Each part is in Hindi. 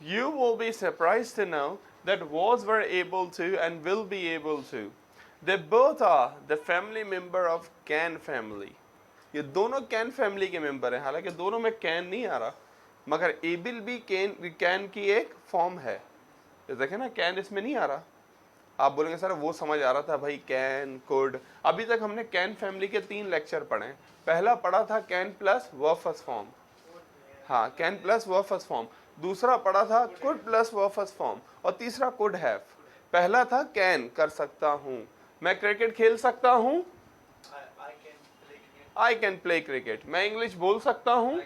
You will be surprised to know that was were able to and will be able to. They both are the family member of can family. ये दोनों कैन फैमिली के मेंबर हैं, हालांकि दोनों में कैन नहीं आ रहा, मगर एबल भी कैन की एक फॉर्म है। ये देखें ना, कैन इसमें नहीं आ रहा। आप बोलेंगे सर वो समझ आ रहा था भाई, कैन कुड। अभी तक हमने कैन फैमिली के 3 लेक्चर पढ़े। पहला पढ़ा था can plus verb first form, हाँ can plus verb first form. दूसरा पढ़ा था could plus verb first form, और तीसरा कुड हैव। पहला था कैन, कर सकता हूं, मैं क्रिकेट खेल सकता हूं, आई कैन प्ले क्रिकेट। मैं इंग्लिश बोल सकता हूं,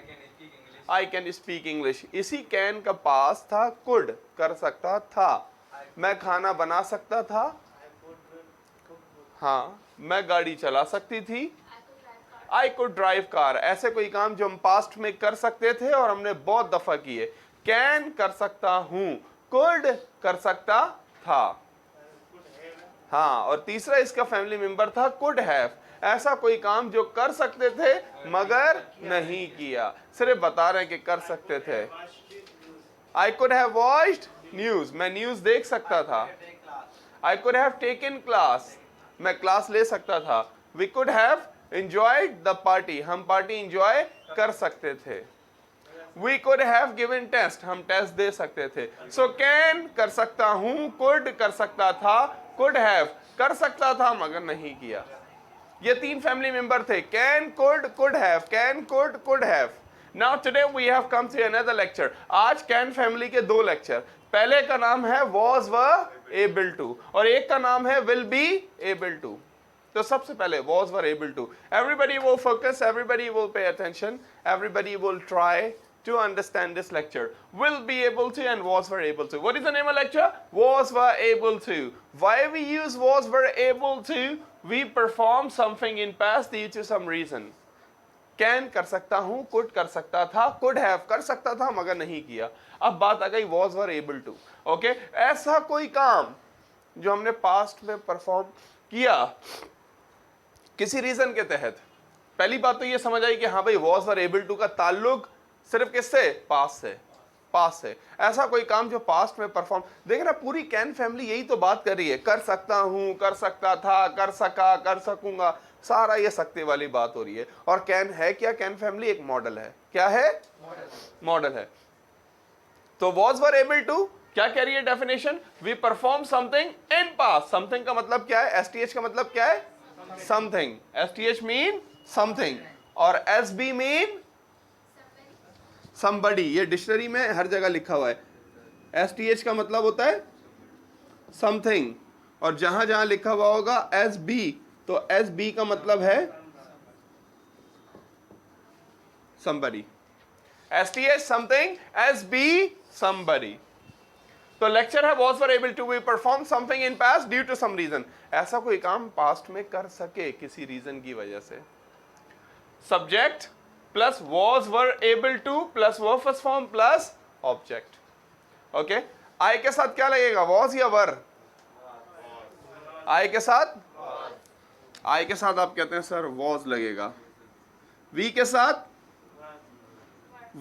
आई कैन स्पीक इंग्लिश। इसी कैन का पास था कुड, कर सकता था। मैं खाना बना सकता था, हाँ मैं गाड़ी चला सकती थी, आई कुड ड्राइव कार। ऐसे कोई काम जो हम पास्ट में कर सकते थे और हमने बहुत दफा किए। कैन कर सकता हूं, कुड कर सकता था, हाँ। और तीसरा इसका फैमिली मेंबर था कुड हैव, ऐसा कोई काम जो कर सकते थे मगर नहीं किया, सिर्फ बता रहे हैं कि कर सकते थे। I could have watched news, मैं न्यूज देख सकता था। I could have taken class, मैं क्लास ले सकता था। We could have enjoyed the party, हम पार्टी एंजॉय कर सकते थे। We could have given test, हम टेस्ट दे सकते थे। सो कैन कर सकता हूं, कुड कर सकता था, कुड हैव कर सकता था मगर नहीं किया। ये 3 फैमिली मेंबर थे, can could have, can could have. Now today we have come to another lecture. आज कैन फैमिली के 2 लेक्चर। पहले का नाम है was were able to, और एक का नाम है will be able to। तो सबसे पहले was were able to, everybody will focus, everybody will pay attention, everybody will try to understand this lecture. Will be able to and was were able to. What is the name of lecture? Was were able to. Why we use was were able to? We perform something in past due to some reason. Can कर सकता हूं, कुड कर सकता था, कुड हैव कर सकता था मगर नहीं किया। अब बात आ गई was were able to। Okay, ऐसा कोई काम जो हमने पास्ट में परफॉर्म किया किसी रीजन के तहत। पहली बात तो ये समझ आई कि हाँ भाई was were able to का ताल्लुक सिर्फ किससे, पास्ट से, पास्ट से। ऐसा कोई काम जो पास्ट में परफॉर्म, देख ना पूरी कैन फैमिली यही तो बात कर रही है, कर सकता हूं, कर सकता था, कर सका, कर सकूंगा, सारा ये सकते वाली बात हो रही है। और कैन है क्या, कैन फैमिली एक मॉडल है। क्या है, मॉडल है। तो was were able to क्या कह रही है definition? We perform something in past. Something का मतलब क्या है, एसटीएच का मतलब क्या है, समथिंग। एसटीएच मीन समथिंग और एसबी मीन somebody। ये डिक्शनरी में हर जगह लिखा हुआ है। एसटीएच का मतलब होता है समथिंग, और जहां जहां लिखा हुआ होगा एस बी, तो एस बी का मतलब है somebody। STH something, S B somebody। तो लेक्चर है was were able to, we perform something in past due to some reason। ऐसा कोई काम पास्ट में कर सके किसी रीजन की वजह से। Subject plus was were able to plus verb first form plus object. Okay, I के साथ क्या लगेगा, was या were? आई के साथ, आई के साथ आप कहते हैं सर was लगेगा। वी के साथ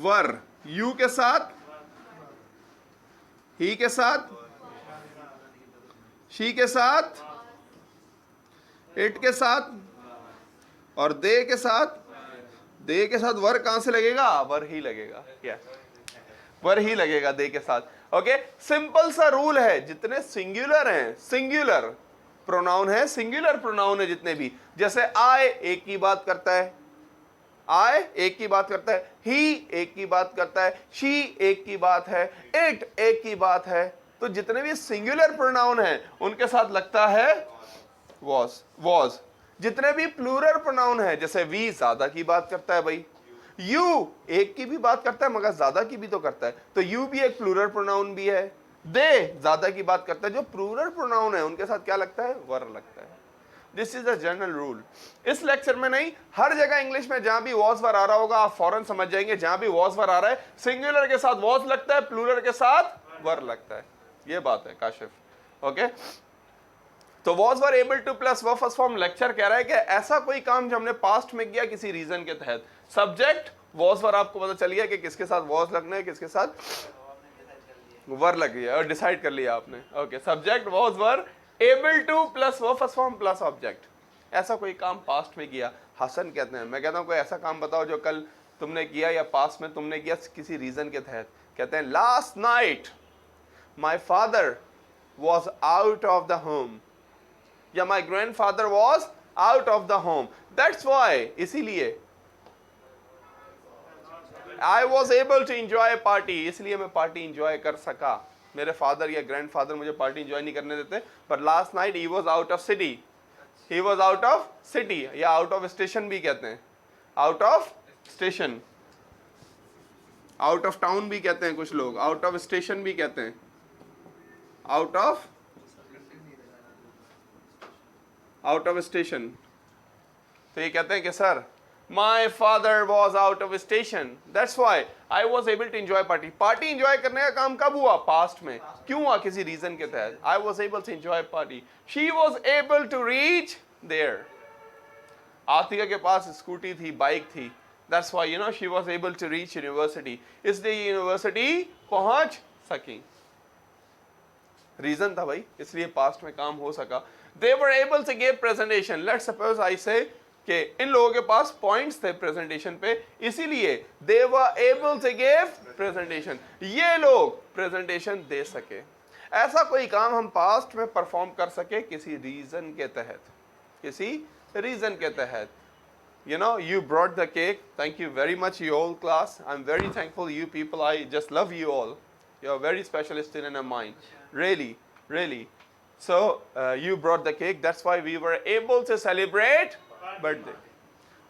were, यू के साथ, ही के साथ, शी के साथ, इट के साथ, और दे के साथ। दे के साथ वर कहां से लगेगा, वर ही लगेगा। क्या, वर ही लगेगा दे के साथ। ओके, सिंपल सा रूल है, जितने सिंगुलर हैं, सिंगुलर प्रोनाउन है, सिंगुलर प्रोनाउन है जितने भी, जैसे आई एक की बात करता है, आई एक की बात करता है, ही एक की बात करता है, शी एक की बात है, इट एक की बात है। तो जितने भी सिंगुलर प्रोनाउन हैं उनके साथ लगता है was। जितने भी प्लूरल प्रोनाउन है, जैसे वी ज्यादा की बात करता है भाई, यू एक की भी बात करता है मगर ज्यादा की भी तो करता है, तो यू भी एक प्लूरल प्रोनाउन भी है। दे ज्यादा की बात करता है, जो प्लूरल प्रोनाउन है उनके साथ क्या लगता है, वर लगता है। This is a general rule. इस लेक्चर में नहीं, हर जगह इंग्लिश में जहां भी was वर आ रहा होगा आप फौरन समझ जाएंगे, जहां भी was वर आ रहा है सिंगुलर के साथ was लगता है, प्लूरल के साथ वर लगता है। ये बात है काशिफ। ओके, तो was were able to plus verb first form lecture कह रहा है कि ऐसा कोई काम जो हमने पास्ट में किया किसी रीजन के तहत। सब्जेक्ट was were आपको पता चल गया कि किसके साथ was लगना है, किसके साथ वर लग गया और डिसाइड कर लिया आपने। Okay, subject was were, able two plus verb first form plus object. ऐसा कोई काम पास्ट में किया। हसन कहते हैं, मैं कहता हूँ कोई ऐसा काम बताओ जो कल तुमने किया या पास्ट में तुमने किया किसी रीजन के तहत। कहते हैं last night my father was out of the home, या my grandfather was out of the home, that's why, इसीलिए I was able to enjoy party, इसलिए मैं पार्टी इंजॉय कर सका। मेरे फादर या ग्रैंडफादर मुझे पार्टी इंजॉय नहीं करने देते, पर last night he was out of city, he was out of city, या आउट ऑफ स्टेशन भी कहते हैं, out of station, out of town भी कहते हैं कुछ लोग, आउट ऑफ स्टेशन भी कहते हैं, आउट ऑफ स्टेशन। तो ये कहते हैं कि sir my father was out of station, that's why I was able to enjoy party। Party enjoy करने का काम कब हुआ? पास्ट में। क्यों हुआ? किसी रीजन के तहत। I was able to enjoy party, she was able to reach there। Atika के पास स्कूटी थी, बाइक थी, that's why you know she was able to reach university, इसलिए यूनिवर्सिटी पहुंच सकी। रीजन था भाई, इसलिए पास्ट में काम हो सका। they were able to give presentation, let's suppose I say कि इन लोगों के पास पॉइंट्स थे प्रेजेंटेशन पे, इसीलिए they were able to give presentation, ये लोग प्रेजेंटेशन दे सके। ऐसा कोई काम हम पास्ट में परफॉर्म कर सके किसी रीजन के तहत, किसी रीजन के तहत। You know, you brought the cake, thank you very much you all class, I'm very thankful you people, I just love you all, you're very special student of mine, really, really। So you brought the cake, that's why we were able to celebrate birthday,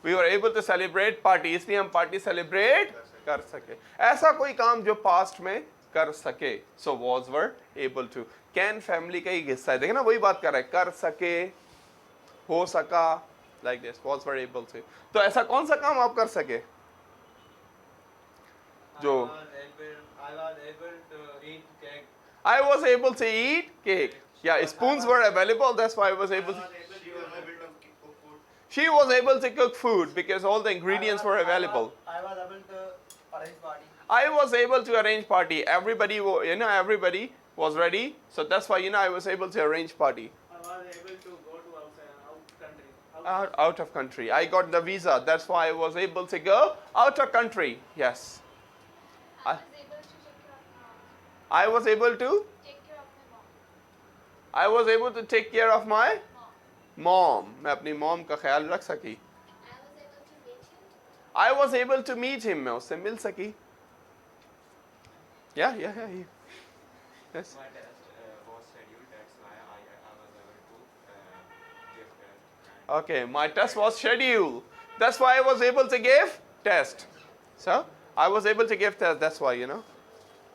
we were able to celebrate party, इसलिए हम पार्टी सेलिब्रेट कर सके। ऐसा कोई काम जो पास्ट में कर सके, so was were able to। can family का ही हिस्सा है, देखे ना वही बात कर रहा है, कर सके, हो सका, like this, was were able to। तो ऐसा कौन सा काम आप कर सके जो I was able to eat cake, yeah, spoons were available, that's why I was able to, she was able to cook food because all the ingredients were available। I was able to arrange party, I was able to arrange party, everybody you know everybody was ready, so that's why you know I was able to arrange party। I was able to go to outside, out of country, I got the visa, that's why I was able to go out of country, yes। I was able to I was able to take care of my mom, मैं अपनी mom का ख्याल रख सकी। I was able to meet him, मैं उससे मिल सकी। Yeah, yes। My test was scheduled, that's why I was able to give test। Okay, my test was scheduled, that's why I was able to give test। So I was able to give test, that's why, you know,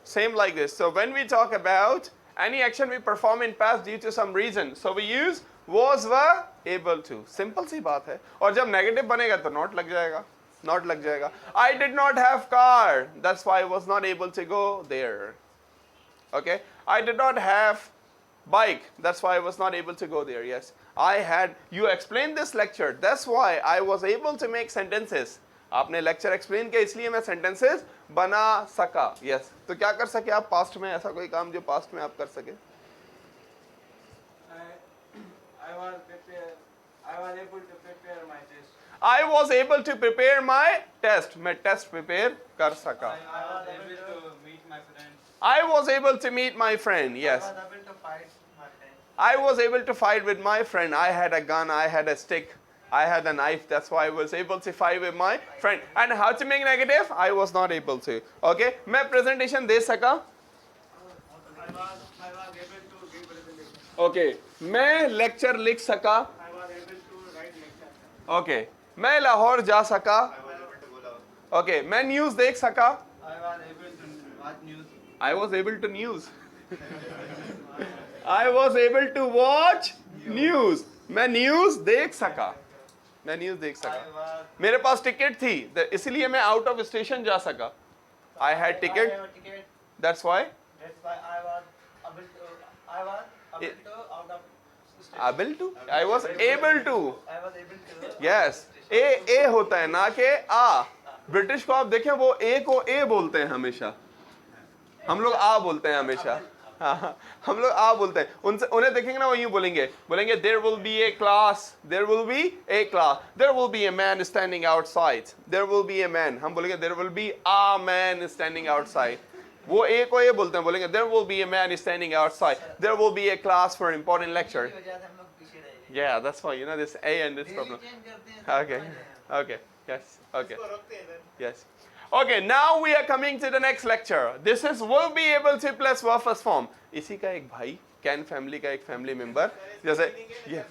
same like this। So when we talk about any action we perform in past due to some reason, so we use was were able to, simple सी बात है। और जब नेगेटिव बनेगा तो नॉट लग जाएगा, नॉट लग जाएगा। I did not have car, that's why I was not able to go there। Okay, I did not have bike, that's why I was not able to go there। Yes, I had, you explained this lecture, that's why I was able to make sentences। आपने लेक्चर एक्सप्लेन किया इसलिए मैं सेंटेंसेस बना सका। यस, तो क्या कर सके आप पास्ट में, ऐसा कोई काम जो पास्ट में आप कर सके? I was able to prepare my test, I was able to prepare my test, मैं टेस्ट प्रिपेयर कर सका। I was able to meet my friends, I was able to meet my friend, yes। I was able to fight my friends, I was able to fight with my friend, I had a gun, I had a stick, I had a knife, that's why I was able to fight with my friend। And how to make negative? I was not able to। Okay, मैं presentation दे सका। I was able to give presentation, Okay, मैं lecture लिख सका। I was able to write lecture, Okay, मैं लाहौर जा सका। Okay, मैं न्यूज़ देख सका। I was able to watch news, I was able to news। I was able to watch news। मैं न्यूज़ देख सका, मैं न्यूज़ देख I सका। was मेरे पास टिकट थी, इसलिए मैं आउट ऑफ स्टेशन जा सका। I had I ticket, have a ticket, that's why। that's why I was able to out of station, Able to, I was able to। I was able to Yes, ए होता है ना कि आ। ब्रिटिश को आप देखें वो ए को ए बोलते हैं हमेशा। हम लोग आ बोलते हैं हमेशा। हाँ, हम लोग आ बोलते हैं। उनसे उन्हें देखेंगे ना, वो यूं बोलेंगे, there will be a class, there will be a class, there will be a man standing outside, there will be a man, हम बोलेंगे there will be a man standing outside. वो ए को ए बोलते हैं, बोलेंगे there will be a man standing outside, there will be a class for important lecture. की वजह से हम लोग पीछे रह गए। Yeah, that's why, you know, this A and this problem. Change करते हैं, Okay, okay, yes, okay, इसको रखते हैं then। yes. Okay, now we are coming to the next lecture. This is will be able to plus verb form. इसी का एक भाई, कैन फैमिली का एक फैमिली मेंबर, जैसे ये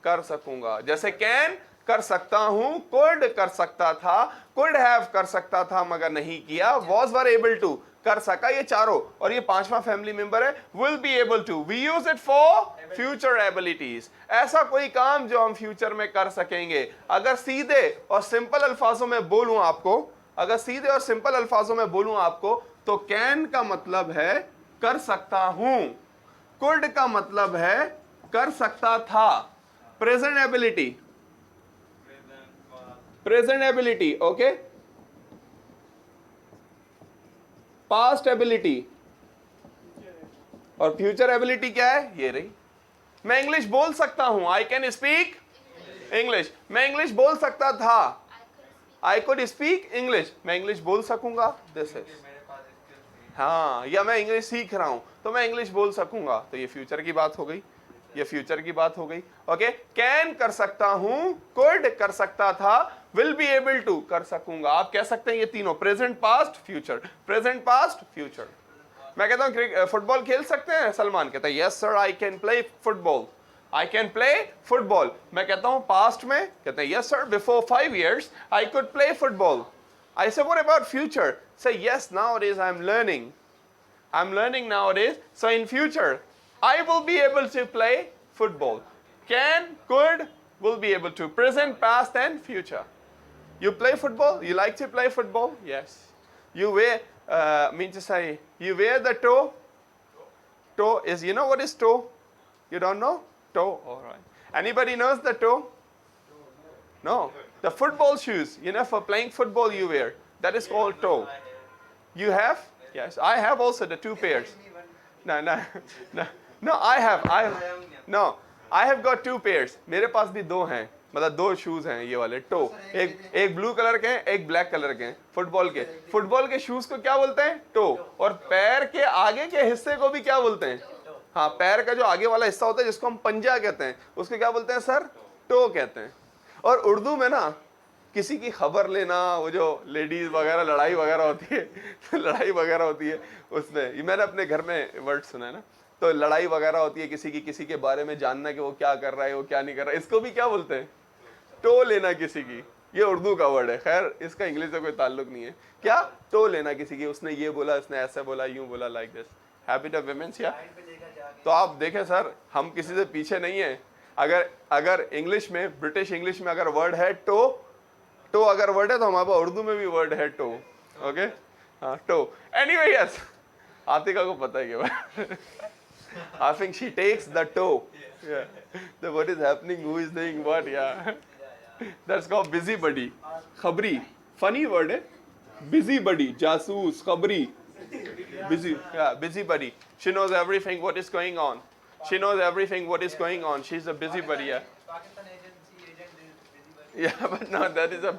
कर सकूंगा, जैसे कैन कर सकता हूं, could कर सकता था, could have कर सकता था मगर नहीं किया, was were able to कर सका, ये चारों, और ये पांचवा फैमिली मेंबर है will be able to. We use it for future abilities. ऐसा कोई काम जो हम फ्यूचर में कर सकेंगे। अगर सीधे और सिंपल अल्फाजों में बोलूं आपको, अगर सीधे और सिंपल अल्फाजों में बोलूं आपको, तो कैन का मतलब है कर सकता हूं, कुड का मतलब है कर सकता था। Present ability, present ability, okay, past ability, और फ्यूचर एबिलिटी क्या है, ये रही। मैं इंग्लिश बोल सकता हूं, आई कैन स्पीक इंग्लिश। मैं इंग्लिश बोल सकता था, आई कुड स्पीक इंग्लिश, मैं इंग्लिश बोल सकूंगा, दिस इज। हाँ, या मैं इंग्लिश सीख रहा हूं तो मैं इंग्लिश बोल सकूंगा, तो ये फ्यूचर की बात हो गई, ये फ्यूचर की बात हो गई। ओके, कैन कर सकता हूं, कुड कर सकता था, विल बी एबल टू कर सकूंगा। आप कह सकते हैं ये तीनों, present past future, present past future. मैं कहता हूं फुटबॉल खेल सकते हैं, सलमान कहता है yes sir I can play football, I can play football. मैं कहता हूं पास्ट में, कहते हैं yes sir before 5 years I could play football. I say, what about future? Say, yes, nowadays I'm learning. I'm learning nowadays. So in future, I will be able to play football. Can, could, will be able to. Present, past, and future. You play football? You like to play football? Yes. You wear, mean to say, you wear the toe? Toe is, you know what is toe? You don't know? Toe, all right. Anybody knows the toe? No. The football shoes, you know, for playing football you wear. That is called toe. You have? Yes, I have also the 2 pairs. No, I have. No, I have got 2 pairs. मेरे पास भी 2 हैं, मतलब 2 शूज हैं ये वाले टो। एक ब्लू कलर के हैं, एक ब्लैक कलर के हैं, फुटबॉल के। फुटबॉल के शूज को क्या बोलते हैं? टो। और पैर के आगे के हिस्से को भी क्या बोलते हैं? हाँ, पैर का जो आगे वाला हिस्सा होता है जिसको हम पंजा कहते हैं, उसको क्या बोलते हैं सर? टो कहते हैं। और उर्दू में ना किसी की खबर लेना, वो जो लेडीज वगैरह लड़ाई वगैरह होती है लड़ाई वगैरह होती है, उसमें ये मैंने अपने घर में वर्ड सुना है ना, तो लड़ाई वगैरह होती है, किसी के बारे में जानना कि वो क्या कर रहा है, वो क्या नहीं कर रहा है, इसको भी क्या बोलते हैं? टो लेना किसी की। ये उर्दू का वर्ड है, खैर इसका इंग्लिश से कोई ताल्लुक नहीं है। क्या? टो लेना किसी की, उसने ये बोला, उसने ऐसा बोला, यूं बोला, like this. Habit of women's. या तो आप देखें सर, हम किसी से पीछे नहीं है। अगर इंग्लिश में, ब्रिटिश इंग्लिश में अगर वर्ड है टो अगर वर्ड है, तो हमारे पास उर्दू में भी वर्ड है टो। ओके, हाँ, टो। एनीवे, यस, आतिका को पता है क्या? I think she takes the tow. What is happening, who is doing what, या दैट्स कॉल्ड बिजी बडी। खबरी, फनी वर्ड है, बिजी बडी, जासूस, खबरी, busy, yeah, busybody. She knows everything what is going on. She knows everything what is going on. She's a busybody. Yeah. Pakistan agency agent is busybody. Yeah, but no, that is a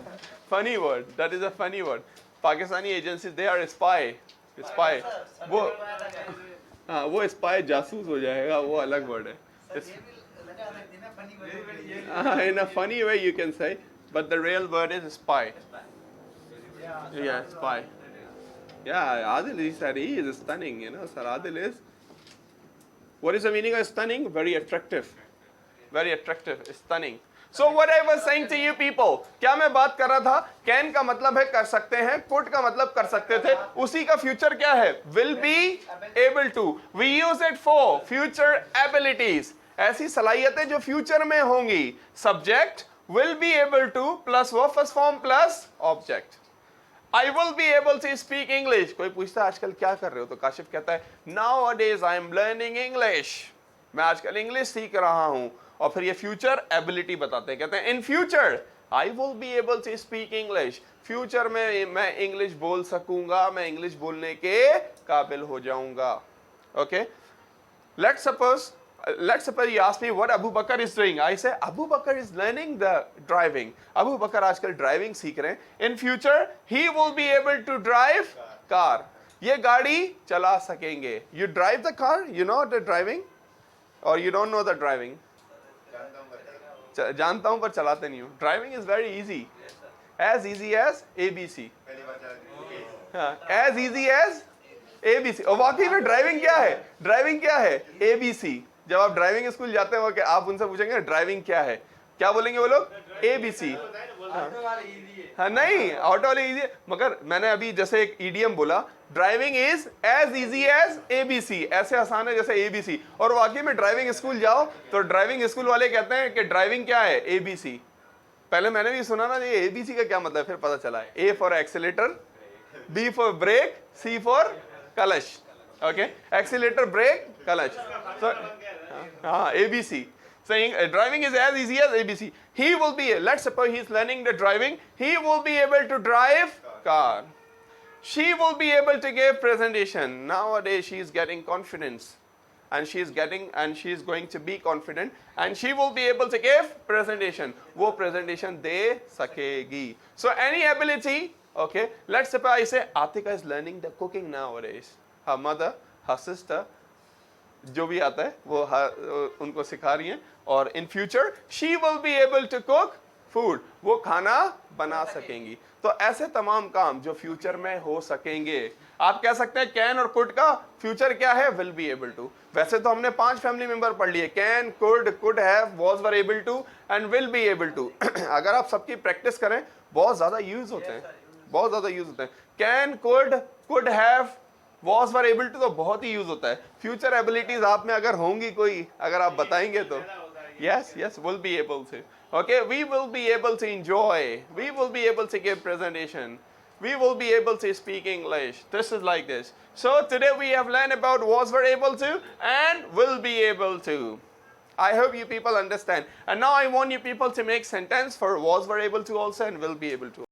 funny word. That is a funny word. Pakistani agencies, they are spy. Spy. वो हाँ, वो spy जासूस हो जाएगा, वो अलग word है. In a funny way you can say, but the real word is spy. Yeah, spy. Yeah, Adil, he is stunning, you know, sir. Adil is, what is the meaning of stunning? Very attractive. Very attractive, stunning. So what I was saying to you people, क्या मैं बात कर रहा था? Can का मतलब है कर सकते हैं, could का मतलब कर सकते थे, उसी का future क्या है? Will be able to. We use it for future abilities. ऐसी सलाहियतें जो future में होंगी. Subject, will be able to, plus verb form plus object. I will be able to speak English. कोई पूछता है आजकल क्या कर रहे हो, तो काशिफ कहता है Nowadays I am learning English. मैं आजकल इंग्लिश सीख रहा हूँ। और फिर ये फ्यूचर एबिलिटी बताते हैं, कहते हैं in future I will be able to speak English. Future में मैं इंग्लिश बोल सकूंगा, मैं इंग्लिश बोलने के काबिल हो जाऊंगा. Okay? Let's suppose you ask me what Abu Bakr is doing. I say Abu Bakr is learning the driving. Abu Bakr आजकल driving सीख रहे हैं. In future he will be able to drive car. ये गाड़ी चला सकेंगे. You drive the car? You know the driving? Or you don't know the driving? जानता हूँ पर चलाते नहीं हूँ. Driving is very easy. As easy as ABC. As easy as ABC. और वाकई में ड्राइविंग क्या है? ड्राइविंग क्या है? ABC. जब आप ड्राइविंग स्कूल जाते हैं कि आप उनसे पूछेंगे ड्राइविंग क्या है, क्या बोलेंगे वो लोग? ABC. हाँ नहीं, ऑटो वाले इजी है, मगर मैंने अभी जैसे एक ईडीएम बोला, driving is as easy as ABC. ऐसे आसान है जैसे ABC. और वाकई में ड्राइविंग स्कूल जाओ तो ड्राइविंग स्कूल वाले कहते हैं कि ड्राइविंग क्या है? ABC. पहले मैंने भी सुना ना ये ABC का क्या मतलब, फिर पता चला है A for accelerator, B for brake, C for clutch. Okay, accelerator, brake, clutch. हाँ, ABC. Saying driving is as easy as ABC. He will be, let's suppose he is learning the driving, he will be able to drive car. She will be able to give presentation. Nowadays she is getting confidence, and she is going to be confident, and she will be able to give presentation. वो presentation दे सकेगी. So any ability, okay, let's suppose I say Atika is learning the cooking nowadays. Her mother, her sister, जो भी आता है वो उनको सिखा रही हैं, और in future she will be able to cook food, वो खाना बना सकेंगी. तो ऐसे तमाम काम जो फ्यूचर में हो सकेंगे. आप कह सकते हैं कैन और कुड का फ्यूचर क्या है? Will be able to. वैसे तो हमने 5 फैमिली मेंबर पढ़ लिए, can, could have, was, were able to and will be able to. अगर आप सबकी प्रैक्टिस करें बहुत ज्यादा यूज होते हैं, बहुत ज्यादा यूज होते हैं. Can, could have, was were able to तो बहुत ही यूज होता है. फ्यूचर एबिलिटीज आप में अगर होंगी कोई, अगर आप बताएंगे तो yes will be able to. Okay, we will be able to enjoy, we will be able to give presentation, we will be able to speak English. This is like this. So today we have learned about was were able to and will be able to. I hope you people understand. And now I want you people to make sentence for was were able to also and will be able to.